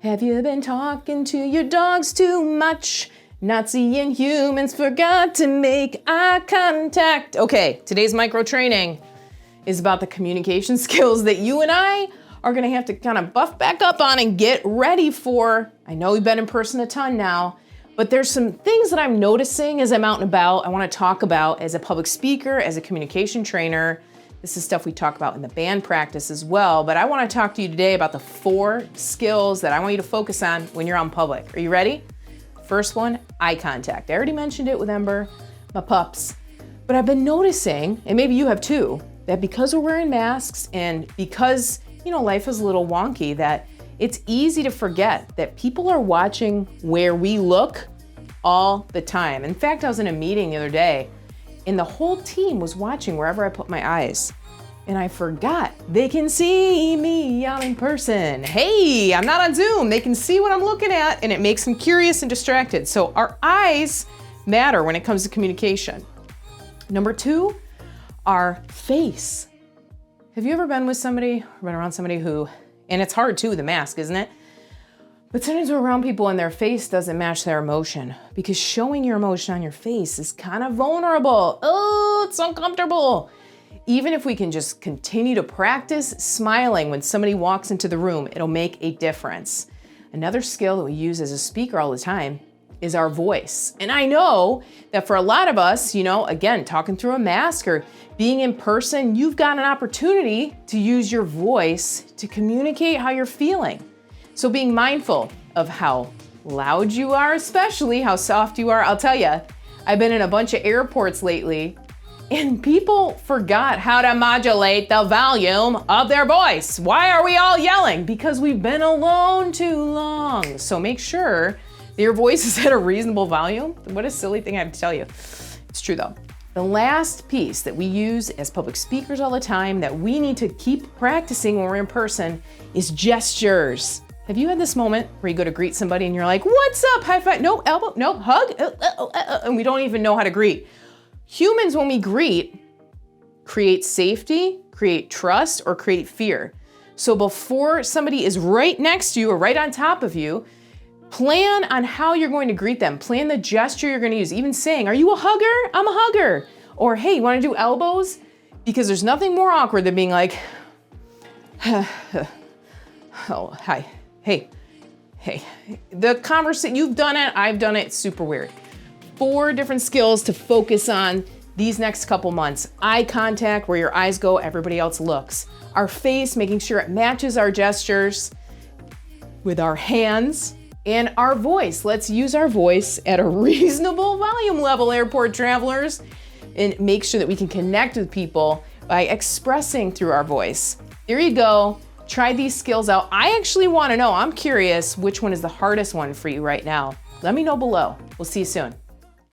Have you been talking to your dogs too much? Not seeing humans, forgot to make eye contact. Okay, today's micro training is about the communication skills that you and I are gonna have to kind of buff back up on and get ready for. I know we've been in person a ton now, but there's some things that I'm noticing as I'm out and about, I wanna talk about as a public speaker, as a communication trainer. This is stuff we talk about in the band practice as well, but I wanna talk to you today about the 4 skills that I want you to focus on when you're out in public. Are you ready? First one, eye contact. I already mentioned it with Ember, my pups, but I've been noticing, and maybe you have too, that because we're wearing masks and because, life is a little wonky, that it's easy to forget that people are watching where we look all the time. In fact, I was in a meeting the other day and the whole team was watching wherever I put my eyes. And I forgot they can see me out in person. Hey, I'm not on Zoom. They can see what I'm looking at and it makes them curious and distracted. So our eyes matter when it comes to communication. Number 2, our face. Have you ever been with somebody, been around somebody who, and it's hard too, the mask, isn't it? But sometimes we're around people and their face doesn't match their emotion, because showing your emotion on your face is kind of vulnerable. Oh, it's uncomfortable. Even if we can just continue to practice smiling when somebody walks into the room, it'll make a difference. Another skill that we use as a speaker all the time is our voice. And I know that for a lot of us, again, talking through a mask or being in person, you've got an opportunity to use your voice to communicate how you're feeling. So being mindful of how loud you are, especially how soft you are. I'll tell you, I've been in a bunch of airports lately and people forgot how to modulate the volume of their voice. Why are we all yelling? Because we've been alone too long. So make sure that your voice is at a reasonable volume. What a silly thing I have to tell you. It's true though. The last piece that we use as public speakers all the time that we need to keep practicing when we're in person is gestures. Have you had this moment where you go to greet somebody and you're like, what's up, high five, no elbow, no hug, and we don't even know how to greet. Humans, when we greet, create safety, create trust, or create fear. So before somebody is right next to you or right on top of you, plan on how you're going to greet them. Plan the gesture you're going to use. Even saying, are you a hugger? I'm a hugger. Or, hey, you want to do elbows? Because there's nothing more awkward than being like, oh, hi, hey. The conversation, you've done it, I've done it, it's super weird. 4 different skills to focus on these next couple months. Eye contact, where your eyes go, everybody else looks. Our face, making sure it matches our gestures with our hands. And our voice, let's use our voice at a reasonable volume level, airport travelers, and make sure that we can connect with people by expressing through our voice. There you go. Try these skills out. I actually want to know, I'm curious, which one is the hardest one for you right now? Let me know below. We'll see you soon.